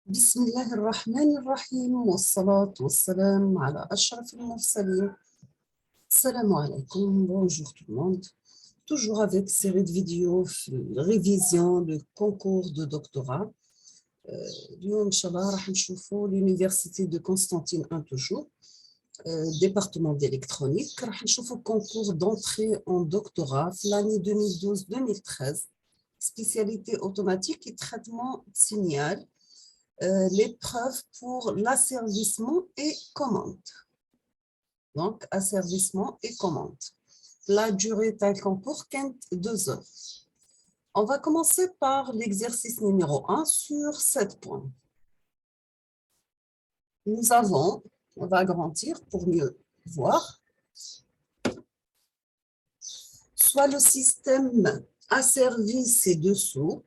بسم الله الرحمن الرحيم والصلاة والسلام على أشرف المرسلين. Salam alaikum, bonjour tout le monde. Toujours avec série de vidéos, révision, le concours de doctorat. اليوم إن شاء الله راح نشوفوا l'université de Constantine 1 toujours, département d'électronique. راح نشوفوا concours d'entrée en doctorat l'année 2012-2013, spécialité automatique et traitement de signal. L'épreuve pour l'asservissement et commande. Donc, asservissement et commande. La durée d'un concours est 2 heures. On va commencer par l'exercice numéro 1 sur 7 points. Nous avons, on va agrandir pour mieux voir, soit le système asservi ci-dessous.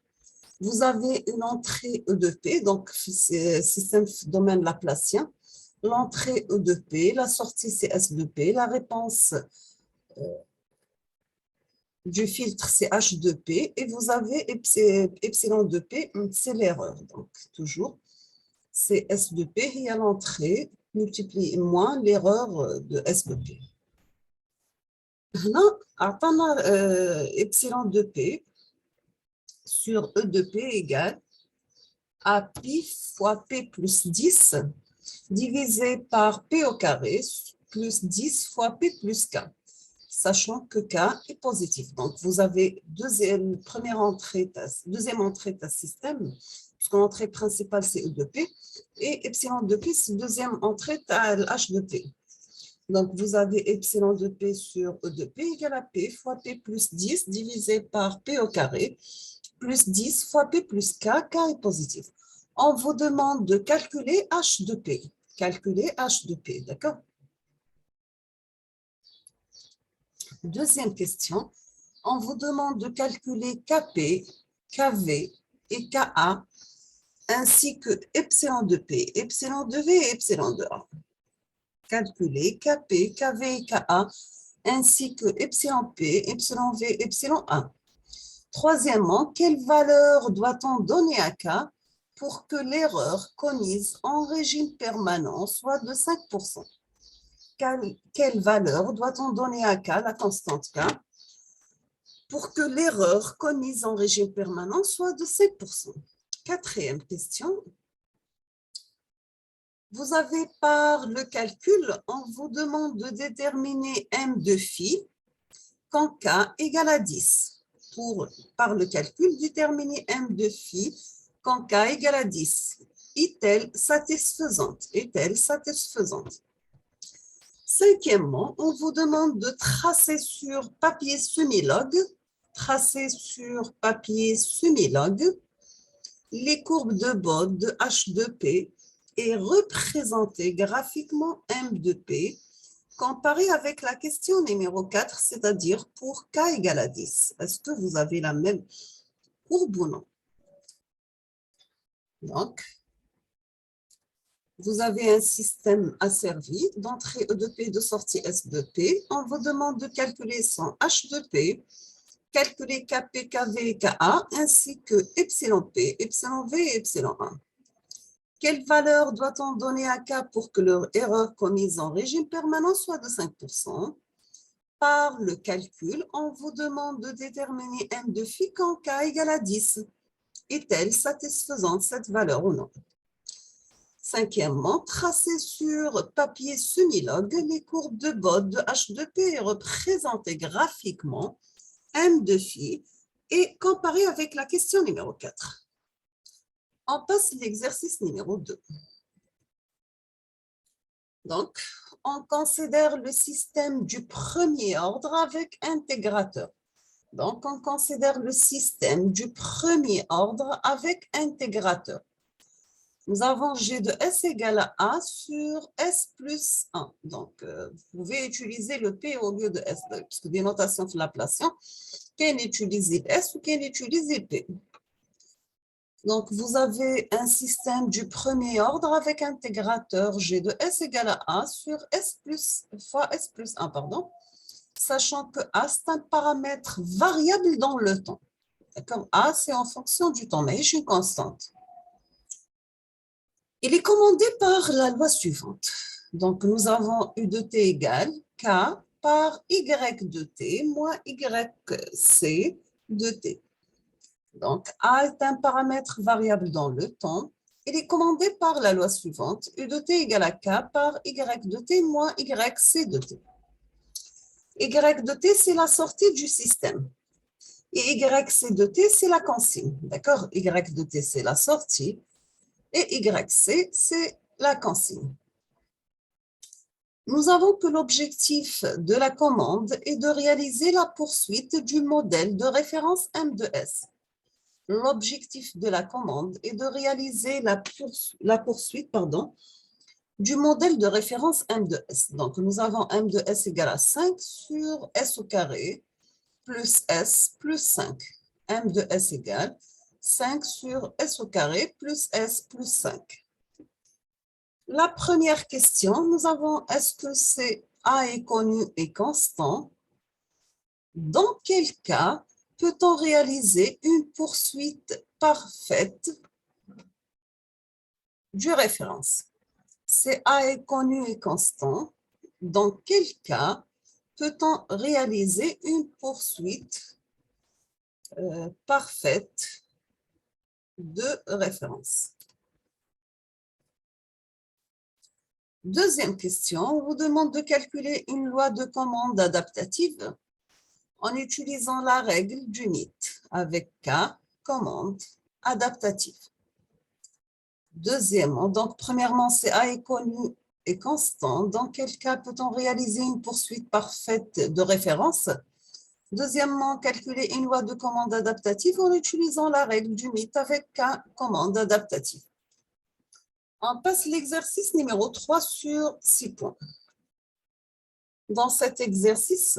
Vous avez une entrée E2P, donc système domaine laplacien. L'entrée E2P, la sortie c'est S2P, la réponse du filtre c'est H2P et vous avez epsilon 2P, c'est l'erreur. Donc toujours, c'est S2P et à l'entrée, multiplie moins l'erreur de S2P. Là, attends, epsilon 2P sur E2P égale à pi fois P plus 10 divisé par P au carré plus 10 fois P plus K, sachant que K est positif. Donc, vous avez deuxième entrée de système, puisque l'entrée principale, c'est E2P, et epsilon 2P, c'est deuxième entrée à H2P. Donc, vous avez epsilon 2P sur E2P égale à P fois P plus 10 divisé par P au carré, plus 10 fois P plus K, K est positif. On vous demande de calculer H2P. Calculer H2P, d'accord? Deuxième question, on vous demande de calculer Kp, Kv et Ka ainsi que epsilon 2P, epsilon 2V et epsilon 2A. Calculer Kp, Kv et Ka ainsi que epsilon P, epsilon V, epsilon A. Troisièmement, quelle valeur doit-on donner à K pour que l'erreur commise en régime permanent soit de 5%? Quelle valeur doit-on donner à K, la constante K, pour que l'erreur commise en régime permanent soit de 5%? Quatrième question. Vous avez par le calcul, on vous demande de déterminer M de phi quand K égale à 10. Par le calcul, déterminer M de phi quand K égale à 10. Est-elle satisfaisante? Est-elle satisfaisante? Cinquièmement, on vous demande de tracer sur papier semi-log, les courbes de Bode de H2P et représenter graphiquement M de P comparé avec la question numéro 4, c'est-à-dire pour K égale à 10. Est-ce que vous avez la même courbe ou non? Donc, vous avez un système asservi d'entrée E2P et de sortie S2P. On vous demande de calculer son H2P, calculer Kp, Kv et Ka, ainsi que epsilon P, epsilon V et epsilon 1. Quelle valeur doit-on donner à K pour que leur erreur commise en régime permanent soit de 5%? Par le calcul, on vous demande de déterminer M de phi quand K égale à 10. Est-elle satisfaisante cette valeur ou non? Cinquièmement, tracer sur papier semi-log les courbes de Bode de H2P et représenter graphiquement M de phi et comparer avec la question numéro 4. On passe à l'exercice numéro 2. Donc, on considère le système du premier ordre avec intégrateur. Donc, on considère le système du premier ordre avec intégrateur. Nous avons G de S égale à A sur S plus 1. Donc, vous pouvez utiliser le P au lieu de S, parce que des notations de Laplacian, qu'elle utilise S ou qu'elle utilise P. Donc, vous avez un système du premier ordre avec intégrateur G de S égale à A sur S plus, fois S plus 1, pardon, sachant que A, c'est un paramètre variable dans le temps. D'accord? A, c'est en fonction du temps, mais je suis constante. Il est commandé par la loi suivante. Donc, nous avons U de t égale K par Y de t moins YC de t. Donc, A est un paramètre variable dans le temps. Il est commandé par la loi suivante. U de t égale à K par Y de t moins YC de t. Y de t, c'est la sortie du système. Et YC de t, c'est la consigne. D'accord? Y de t, c'est la sortie. Et YC, c'est la consigne. Nous avons que l'objectif de la commande est de réaliser la poursuite du modèle de référence M de S. L'objectif de la commande est de réaliser la poursuite du modèle de référence M de S. Donc, nous avons M de S égale à 5 sur S au carré plus S plus 5. M de S égale 5 sur S au carré plus S plus 5. La première question, nous avons est-ce que c'est A est connu et constant? Dans quel cas peut-on réaliser une poursuite parfaite du référence? C'est A est connu et constant. Dans quel cas peut-on réaliser une poursuite parfaite de référence? Deuxième question, on vous demande de calculer une loi de commande adaptative en utilisant la règle du mythe avec K, commande adaptative. Deuxièmement, donc premièrement, c'est A est connu et constant. Dans quel cas peut-on réaliser une poursuite parfaite de référence? Deuxièmement, calculer une loi de commande adaptative en utilisant la règle du mythe avec K, commande adaptative. On passe l'exercice numéro 3 sur 6 points. Dans cet exercice,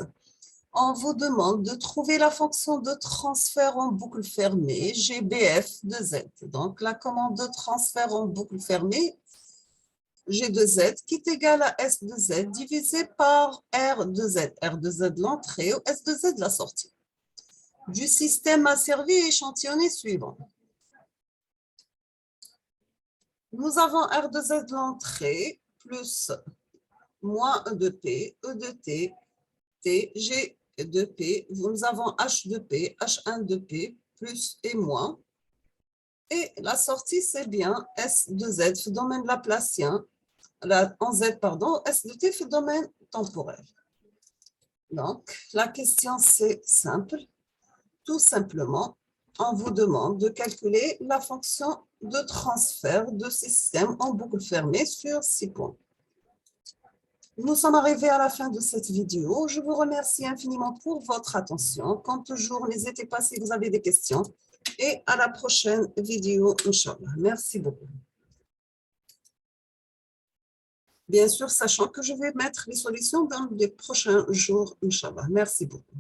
on vous demande de trouver la fonction de transfert en boucle fermée GBF de Z. Donc, la commande de transfert en boucle fermée G de Z qui est égale à S de Z divisé par R de Z. R de Z l'entrée ou S de Z la sortie. Du système asservi et échantillonné suivant. Nous avons R de Z l'entrée plus moins E de P, E de T, T, G de P. Nous avons H de P, H1 de P, plus et moins. Et la sortie, c'est bien S de Z, domaine laplacien. En Z, pardon, S de T, domaine temporel. Donc, la question, c'est simple. Tout simplement, on vous demande de calculer la fonction de transfert de système en boucle fermée sur 6 points. Nous sommes arrivés à la fin de cette vidéo. Je vous remercie infiniment pour votre attention. Comme toujours, n'hésitez pas si vous avez des questions. Et à la prochaine vidéo, Inch'Allah. Merci beaucoup. Bien sûr, sachant que je vais mettre les solutions dans les prochains jours, Inch'Allah. Merci beaucoup.